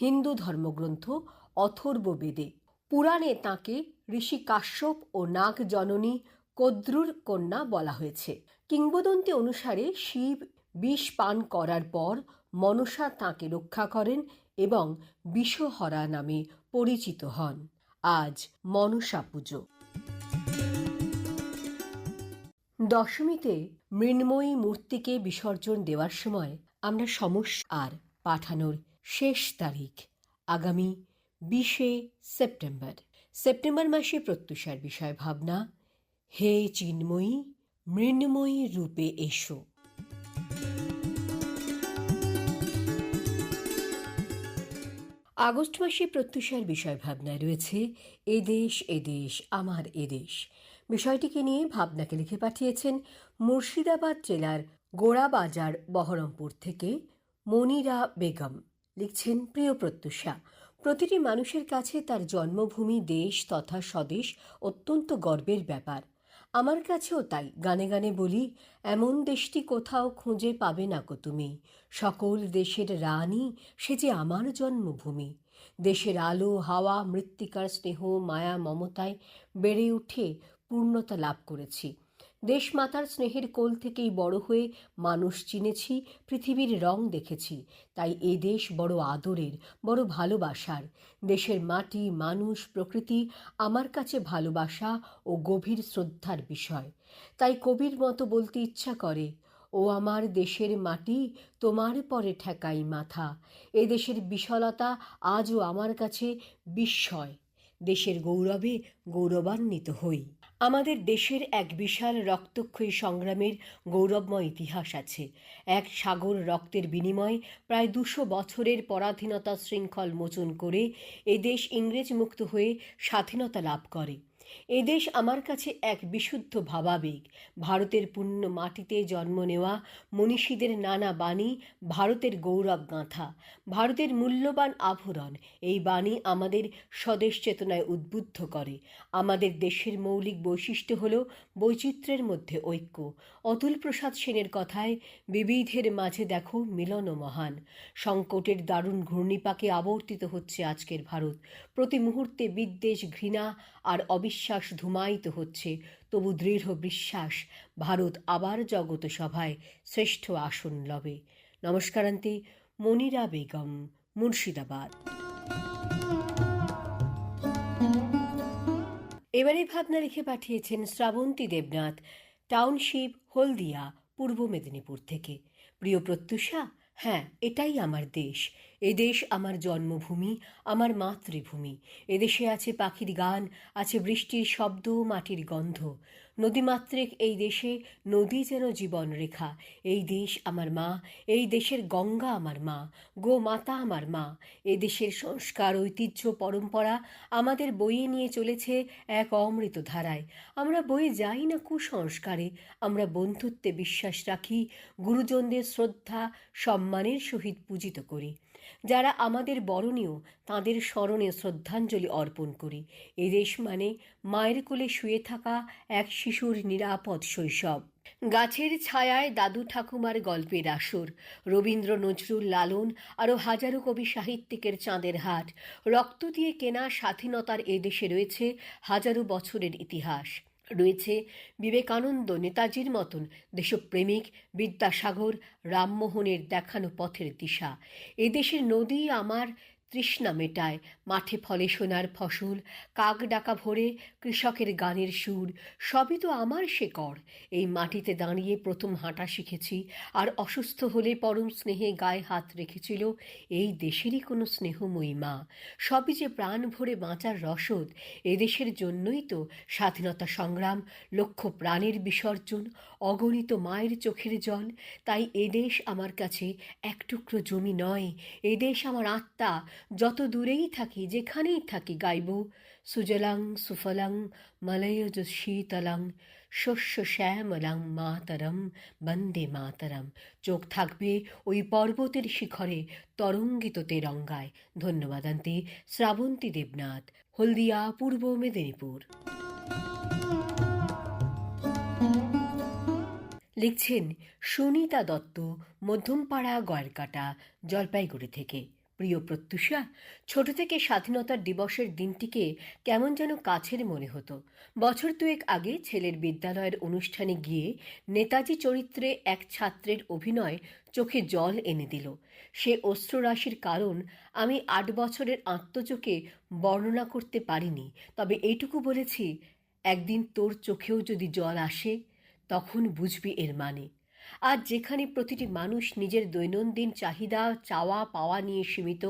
হিন্দু ধর্মগ্রন্থ অথর্ববেদে। পুরাণে তাঁকে ঋষি কাশ্যপ ও নাগ জননী কদ্রুর কন্যা বলা হয়েছে। কিংবদন্তি অনুসারে শিব বিষ পান করার পর মনসা তাঁকে রক্ষা করেন এবং বিষহরা নামে পরিচিত হন। আজ মনসা পুজো। দশমীতে মৃন্ময়ী মূর্তিকে বিসর্জন দেওয়ার সময় আমরা আর পাঠানোর শেষ তারিখ আগামী 20শে সেপ্টেম্বর। সেপ্টেম্বর মাসে প্রত্যুষার বিষয় ভাবনা, হে চিন্ময়ী মৃন্ময়ী রূপে এসো। আগস্ট মাসে প্রত্যুষার বিষয় ভাবনায় রয়েছে এদেশ এদেশ আমার এদেশ। বিষয়টিকে নিয়ে ভাবনাকে লিখে পাঠিয়েছেন মুর্শিদাবাদ জেলার গোড়াবাজার বহরমপুর থেকে মনিরা বেগম। লিখছেন, প্রিয় প্রত্যুষা, প্রতিটি মানুষের কাছে তার জন্মভূমি দেশ তথা স্বদেশ অত্যন্ত গর্বের ব্যাপার। আমার কাছেও তাই। গানে গানে বলি, এমন দেশটি কোথাও খুঁজে পাবে না কো তুমি, সকল দেশের রানী সে যে আমার জন্মভূমি। দেশের আলো হাওয়া মৃত্তিকার স্নেহ মায়া মমতায় বেড়ে উঠে পূর্ণতা লাভ করেছি। দেশমাতার স্নেহের কোল থেকেই বড় হয়ে মানুষ চিনেছি, পৃথিবীর রং দেখেছি। তাই এ দেশ বড় আদরের, বড় ভালোবাসার। দেশের মাটি মানুষ প্রকৃতি আমার কাছে ভালোবাসা ও গভীর শ্রদ্ধার বিষয়। তাই কবির মতো বলতে ইচ্ছা করে, ও আমার দেশের মাটি তোমার পরে ঠেকাই মাথা। এ দেশের বিশালতা আজও আমার কাছে বিস্ময়। দেশের গৌরবে গৌরবান্বিত হই। আমাদের দেশের এক বিশাল রক্তক্ষয়ী সংগ্রামের গৌরবময় ইতিহাস আছে। এক সাগর রক্তের বিনিময়ে প্রায় 200 বছরের পরাধীনতা শৃঙ্খল মোচন করে এদেশ ইংরেজ মুক্ত হয়ে স্বাধীনতা লাভ করে। এদেশ আমার কাছে এক বিশুদ্ধ ভাবাবেগ। ভারতের পুণ্য মাটিতে জন্ম নেওয়া মনীষীদের নানা বাণী ভারতের গৌরব গাঁথা, ভারতের মূল্যবান আভরণ। এই বাণী আমাদের স্বদেশ চেতনায় উদ্বুদ্ধ করে। আমাদের দেশের মৌলিক বৈশিষ্ট্য হল বৈচিত্র্যের মধ্যে ঐক্য। অতুল প্রসাদ সেনের কথায়, বিবিধের মাঝে দেখো মিলন মহান। সংকটের দারুণ ঘূর্ণিপাকে আবর্তিত হচ্ছে আজকের ভারত। প্রতি মুহূর্তে বিদ্বেষ ঘৃণা আর অবিশ্বাস ধুমায়িত হচ্ছে, তবু দৃঢ় বিশ্বাস ভারত আবার জগত সভায় শ্রেষ্ঠ আসন লবে। নমস্কারান্তে, মনিরা বেগম, মুর্শিদাবাদ। এবারে ভাবনা লিখে পাঠিয়েছেন শ্রাবন্তী দেবনাথ, টাউনশিপ, হলদিয়া, পূর্ব মেদিনীপুর থেকে। প্রিয় প্রত্যুষা, হ্যাঁ, এটাই আমার দেশ। এদেশ আমার জন্মভূমি, আমার মাতৃভূমি। এদেশে আছে পাখির গান, আছে বৃষ্টির শব্দ, মাটির গন্ধ। নদীমাতৃক এই দেশে নদী যেন জীবন রেখা। এই দেশ আমার মা, এই দেশের গঙ্গা আমার মা, গোমাতা আমার মা। এ দেশের সংস্কার ঐতিহ্য পরম্পরা আমাদের বইয়ে নিয়ে চলেছে এক অমৃত ধারায়। আমরা বয়ে যাই না কুসংস্কারে, আমরা বন্ধুত্বে বিশ্বাস রাখি, গুরুজনদের শ্রদ্ধা সম্মানের সহিত পূজিত করি। যারা আমাদের বরণীয় তাঁদের স্মরণে শ্রদ্ধাঞ্জলি অর্পণ করি। এদেশ মানে মায়ের কোলে শুয়ে থাকা এক শিশুর নিরাপদ শৈশব। গাছের ছায়ায় দাদু ঠাকুমার গল্পের আসর, রবীন্দ্র নজরুল লালন আরও হাজারো কবি সাহিত্যিকের চাঁদের হাট। রক্ত দিয়ে কেনা স্বাধীনতার এদেশে রয়েছে হাজারো বছরের ইতিহাস। রয়েছে বিবেকানন্দ, নেতাজির মতন দেশপ্রেমিক, বিদ্যাসাগর, রামমোহনের দেখানো পথের দিশা। এদেশের নদী আমার তৃষ্ণা মেটায়, মাঠে ফলে সোনার ফসল, কাক ডাকা ভোরে কৃষকের গানের সুর, সবই তো আমার শেকড়। এই মাটিতে দাঁড়িয়ে প্রথম হাঁটা শিখেছি, আর অসুস্থ হলে পরম স্নেহে গায়ে হাত রেখেছিল এই দেশেরই কোনো স্নেহময়ী মা। সবই যে প্রাণ ভরে বাঁচার রসদ। এদেশের জন্যই তো স্বাধীনতা সংগ্রাম, লক্ষ প্রাণের বিসর্জন, অগণিত মায়ের চোখের জল। তাই এদেশ আমার কাছে এক টুকরো জমি নয়, এদেশ আমার আত্মা। যত দূরেই থাকি, যেখানেই থাকি, গাইব সুজলাং সুফলাং মলয়জ শীতলাং শস্য শ্যামলাং মাতরম বন্দে মাতরম। চোখ থাকবে ওই পর্বতের শিখরে তরঙ্গিত তেরঙ্গায়। ধন্যবাদ আন্তে, শ্রাবন্তী দেবনাথ, হলদিয়া, পূর্ব মেদিনীপুর। লিখছেন সুনিতা দত্ত, মধ্যমপাড়া, গয়েরকাটা, জলপাইগুড়ি থেকে। প্রিয় প্রত্যুষা, ছোট থেকে স্বাধীনতার দিবসের দিনটিকে কেমন যেন কাছের মনে হতো। বছর দুয়েক আগে ছেলের বিদ্যালয়ের অনুষ্ঠানে গিয়ে নেতাজি চরিত্রে এক ছাত্রের অভিনয় চোখে জল এনে দিল। সে অশ্রুরাশির কারণ আমি ৮ বছরের আত্মচোখে বর্ণনা করতে পারিনি, তবে এইটুকু বলেছি, একদিন তোর চোখেও যদি জল আসে তখন বুঝবি এর মানে। আজ যেখানে প্রতিটি মানুষ নিজের দৈনন্দিন চাহিদা চাওয়া পাওয়া নিয়ে সীমিত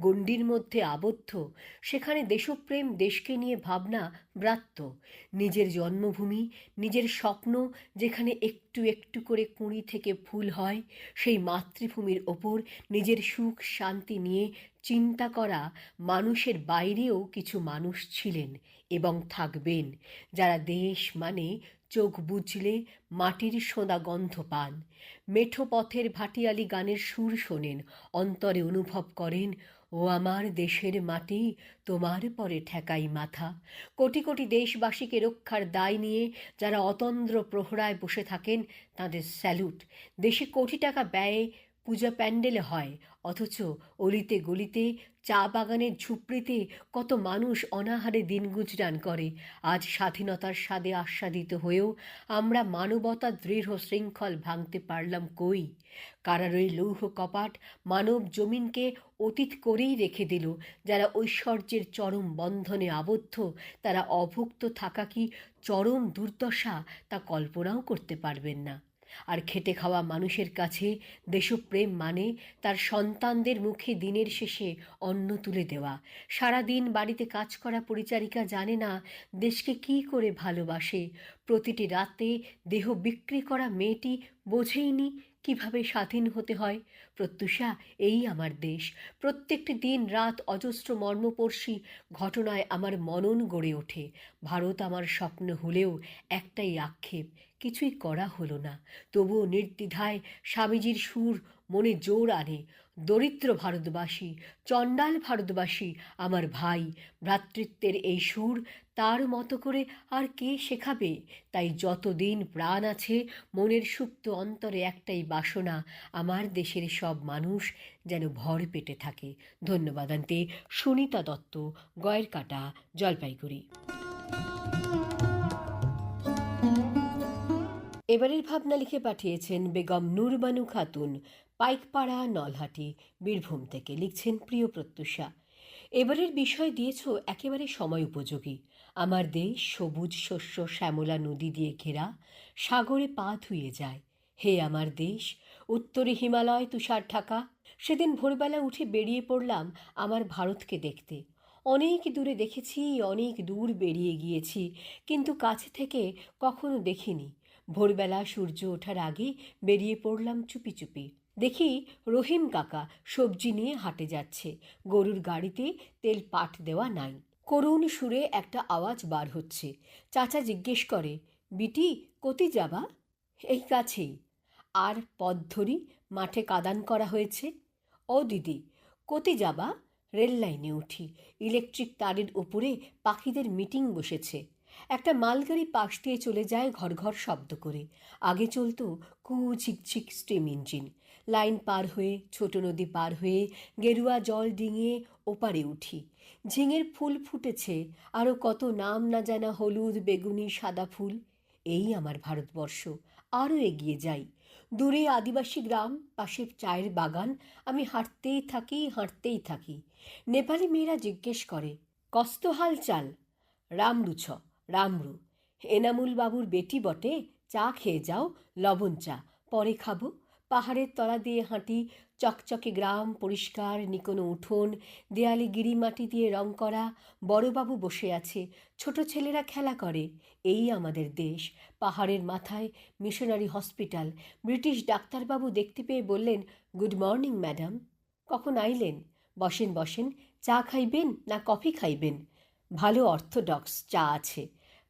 গণ্ডির মধ্যে আবদ্ধ, সেখানে দেশপ্রেম, দেশকে নিয়ে ভাবনা ব্রাত্য। নিজের জন্মভূমি, নিজের স্বপ্ন যেখানে একটু একটু করে কুঁড়ি থেকে ফুল হয়, সেই মাতৃভূমির ওপর নিজের সুখ শান্তি নিয়ে চিন্তা করা মানুষের বাইরেও কিছু মানুষ ছিলেন এবং থাকবেন, যারা দেশ মানে চোখ বুঝলে মাটির সোঁদা গন্ধ পান, মেঠো পথের ভাটিয়ালি গানের সুর শোনেন, অন্তরে অনুভব করেন, ও আমার দেশের মাটি, তোমার পরে ঠেকাই মাথা। কোটি কোটি দেশবাসীকে রক্ষার দায় নিয়ে যারা অতন্দ্র প্রহরায় বসে থাকেন, তাদের স্যালুট। দেশে কোটি টাকা ব্যয়ে পূজা প্যান্ডেলে হয়, অথচ অলিতে গলিতে চা বাগানের ঝুপড়িতে কত মানুষ অনাহারে দিন গুজরান করে। আজ স্বাধীনতার স্বাদে আস্বাদিত হয়েও আমরা মানবতার দৃঢ় শৃঙ্খল ভাঙতে পারলাম কই? কারারই লৌহ কপাট মানব জমিনকে অতীত করেই রেখে দিল। যারা ঐশ্বর্যের চরম বন্ধনে আবদ্ধ, তারা অভুক্ত থাকা কি চরম দুর্দশা তা কল্পনাও করতে পারবেন না। আর খেটে খাওয়া মানুষের কাছে দেশপ্রেম মানে তার সন্তানদের মুখে দিনের শেষে অন্ন তুলে দেওয়া। সারাদিন বাড়িতে কাজ করা পরিচারিকা জানে না দেশকে কী করে ভালোবাসে। প্রতিটি রাতে দেহ বিক্রি করা মেয়েটি বোঝেইনি কিভাবে স্বাধীন হতে হয়। প্রত্যুষা, এই আমার দেশ। প্রত্যেকটি দিন রাত অজস্র মর্মস্পর্শী ঘটনায় আমার মনন গড়ে ওঠে। ভারত আমার স্বপ্ন হলেও একটাই আক্ষেপ, কিছুই করা হলো না। তবুও নির্দ্বিধায় স্বামীজির সুর মনে জোর আনে। দরিদ্র ভারতবাসী, চণ্ডাল ভারতবাসী, আমার ভাই, ভ্রাতৃত্বের এই সুর তার মতো করে আর কে শেখাবে? তাই যতদিন প্রাণ আছে মনের সুপ্ত অন্তরে একটাই বাসনা, আমার দেশের সব মানুষ যেন ভর পেটে থাকে। ধন্যবাদ আনতে সুনিতা দত্ত, গয়েরকাটা, জলপাইগুড়ি। এবারের ভাবনা লিখে পাঠিয়েছেন বেগম নূরবানু খাতুন, পাইকপাড়া, নলহাটি, বীরভূম থেকে। লিখছেন, প্রিয় প্রত্যুষা, এবারের বিষয় দিয়েছ একেবারে সময় উপযোগী। আমার দেশ সবুজ শস্য শ্যামলা নদী দিয়ে ঘেরা, সাগরে পা ধুয়ে যায়। হে আমার দেশ, উত্তরে হিমালয় তুষার ঢাকা। সেদিন ভোরবেলা উঠে বেরিয়ে পড়লাম আমার ভারতকে দেখতে। অনেক দূরে দেখেছি, অনেক দূর বেরিয়ে গিয়েছি, কিন্তু কাছে থেকে কখনো দেখিনি। ভোরবেলা সূর্য ওঠার আগে বেরিয়ে পড়লাম চুপি চুপি। দেখি রহিম কাকা সবজি নিয়ে হাটে যাচ্ছে। গরুর গাড়িতে তেল পাট দেওয়া নাই। করুণ সুরে একটা আওয়াজ বার হচ্ছে। চাচা জিজ্ঞেস করে, বিটি কোতি যাবা? এই কাছেই। আর পথ ধরি, মাঠে কাদান করা হয়েছে। ও দিদি, কোতি যাবা? রেল লাইনে উঠি। ইলেকট্রিক তারের উপরে পাখিদের মিটিং বসেছে। একটা মালগাড়ি পাশ দিয়ে চলে যায় ঘর ঘর শব্দ করে। আগে চলতো কু ঝিকঝিক স্টিম ইঞ্জিন। লাইন পার হয়ে, ছোট নদী পার হয়ে, গেরুয়া জল ডিঙিয়ে ওপারে উঠি। ঝিঙের ফুল ফুটেছে, আরও কত নাম না জানা হলুদ, বেগুনি, সাদা ফুল। এই আমার ভারতবর্ষ। আরও এগিয়ে যাই। দূরে আদিবাসী গ্রাম, পাশে চায়ের বাগান। আমি হাঁটতেই থাকি, হাঁটতেই থাকি। নেপালি মেয়েরা জিজ্ঞেস করে, কস্ত হাল চাল? রামরু ছ, রামরু। এনামুল বাবুর বেটি বটে, চা খেয়ে যাও, লবণ চা, পরে খাবো। পাহাড়ের তলা দিয়ে হাঁটি। চকচকে গ্রাম, পরিষ্কার নিকোনো উঠোন, দেয়ালে গিরিমাটি দিয়ে রং করা। বড়বাবু বসে আছে, ছোট ছেলেরা খেলা করে। এই আমাদের দেশ। পাহাড়ের মাথায় মিশনারি হসপিটাল। ব্রিটিশ ডাক্তারবাবু দেখতে পেয়ে বললেন, গুড মর্নিং ম্যাডাম। কখন আইলেন? বসেন বসেন, চা খাইবেন না কফি খাইবেন? ভালো অর্থোডক্স চা আছে।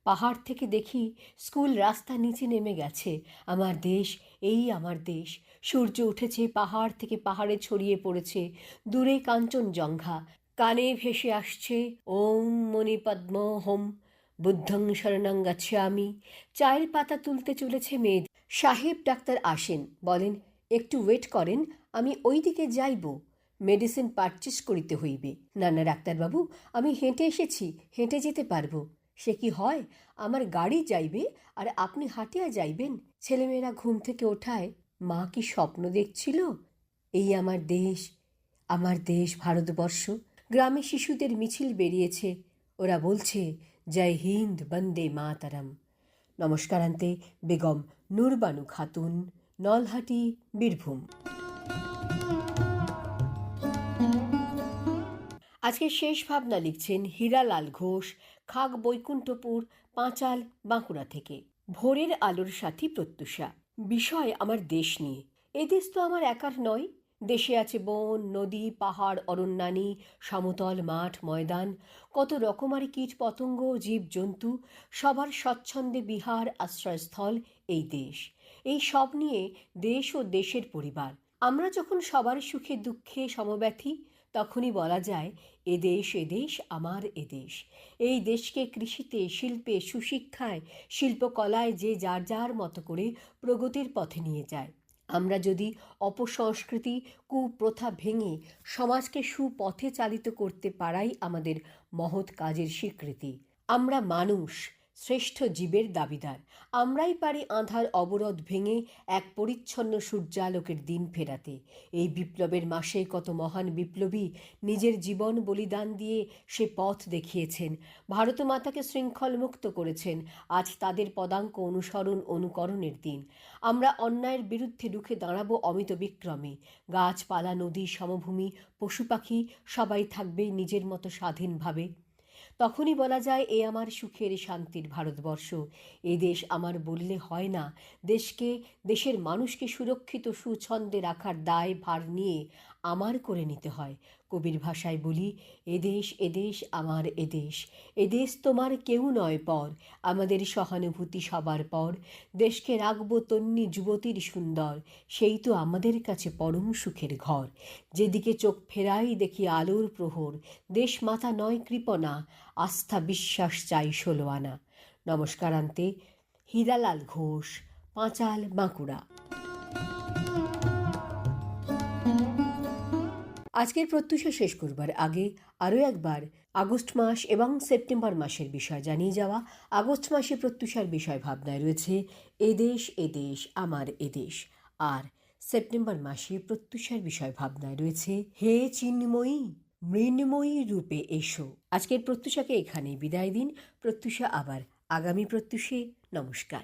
পাহাড় থেকে দেখি স্কুল রাস্তা নিচে নেমে গেছে। আমার দেশ, এই আমার দেশ। সূর্য উঠেছে, পাহাড় থেকে পাহাড়ে ছড়িয়ে পড়েছে। দূরে কাঞ্চনজঙ্ঘা, কানে ভেসে আসছে ওম মণিপদ্ম হোম, বুদ্ধং শরণং গচ্ছামি। চায়ের পাতা তুলতে চলেছে মেয়ে। সাহেব ডাক্তার আসেন, বলেন, একটু ওয়েট করেন, আমি ওই দিকে যাইব। মেডিসিন পারচেস করিতে হইবে। না না ডাক্তারবাবু, আমি হেঁটে এসেছি, হেঁটে যেতে পারবো। সে কি হয়, আমার গাড়ি যাইবে আর আপনি হাঁটিয়া যাইবেন? ছেলেমেয়েরা ঘুম থেকে ওঠায় মা কি স্বপ্ন দেখছিল? এই আমার দেশ ভারতবর্ষ। গ্রামে শিশুদের মিছিল বেরিয়েছে, ওরা বলছে জয় হিন্দ, বন্দে মাতরম। নমস্কারান্তে বেগম নূরবানু খাতুন, নলহাটি, বীরভূম। আজকে শেষ ভাবনা লিখছেন হীরালাল ঘোষ, খাগ বৈকুণ্ঠপুর, পাঁচাল, বাঁকুড়া থেকে। ভোরের আলোর সাথী প্রত্যুষা। বিষয় আমার দেশ নিয়ে। এ দেশ তো আমার একার নয়। দেশে আছে বন, নদী, পাহাড়, অরণ্যানী, সমতল মাঠ, ময়দান, কত রকমারি কীট পতঙ্গ, জীবজন্তু, সবার স্বচ্ছন্দে বিহার, আশ্রয়স্থল এই দেশ। এই সব নিয়ে দেশ ও দেশের পরিবার। আমরা যখন সবার সুখে দুঃখে সমব্যথী, তখনই বলা যায় এদেশ আমার এদেশ। এই দেশকে কৃষিতে, শিল্পে, সুশিক্ষায়, শিল্পকলায় যে যার যার মতো করে প্রগতির পথে নিয়ে যায়। আমরা যদি অপসংস্কৃতি, কুপ্রথা ভেঙে সমাজকে সুপথে চালিত করতে পারাই আমাদের মহৎ কাজের স্বীকৃতি। আমরা মানুষ, শ্রেষ্ঠ জীবের দাবিদার। আমরাই পারি আঁধার অবরোধ ভেঙে এক পরিচ্ছন্ন সূর্যালোকের দিন ফেরাতে। এই বিপ্লবের মাসে কত মহান বিপ্লবী নিজের জীবন বলিদান দিয়ে সে পথ দেখিয়েছেন, ভারতমাতাকে শৃঙ্খল মুক্ত করেছেন। আজ তাদের পদাঙ্ক অনুকরণের দিন। আমরা অন্যায়ের বিরুদ্ধে রুখে দাঁড়াবো অমিত বিক্রমে। গাছপালা, নদী, সমভূমি, পশু পাখি সবাই থাকবে নিজের মতো স্বাধীনভাবে। তখনই বলা যায় এ আমার সুখের শান্তির ভারতবর্ষ। এ দেশ আমার বললে হয় না। দেশের মানুষকে সুরক্ষিত সুছন্দে রাখার দায় ভার নিয়ে আমার করে নিতে হয়। কবির ভাষায় বলি, এদেশ আমার এদেশ। এদেশ তোমার কেউ নয় পর, আমাদের সহানুভূতি সবার পর। দেশকে রাখবো তন্নি যুবতীর সুন্দর, সেই তো আমাদের কাছে পরম সুখের ঘর। যেদিকে চোখ ফেরাই দেখি আলোর প্রহর। দেশ মাতা নয় কৃপণা, আস্থা বিশ্বাস চাই 16 আনা। নমস্কারান্তে হীরালাল ঘোষ, পাঁচাল, বাঁকুড়া। আজকের প্রত্যুষা শেষ করবার আগে আরও একবার আগস্ট মাস এবং সেপ্টেম্বর মাসের বিষয় জানিয়ে যাওয়া। আগস্ট মাসে প্রত্যুষার বিষয় ভাবনায় রয়েছে এদেশ আমার এদেশ। আর সেপ্টেম্বর মাসে প্রত্যুষার বিষয় ভাবনায় রয়েছে হে চিন্ময়ী, মৃন্ময়ী রূপে এসো। আজকের প্রত্যুষাকে এখানেই বিদায় দিন। প্রত্যুষা আবার আগামী প্রত্যুষে। নমস্কার।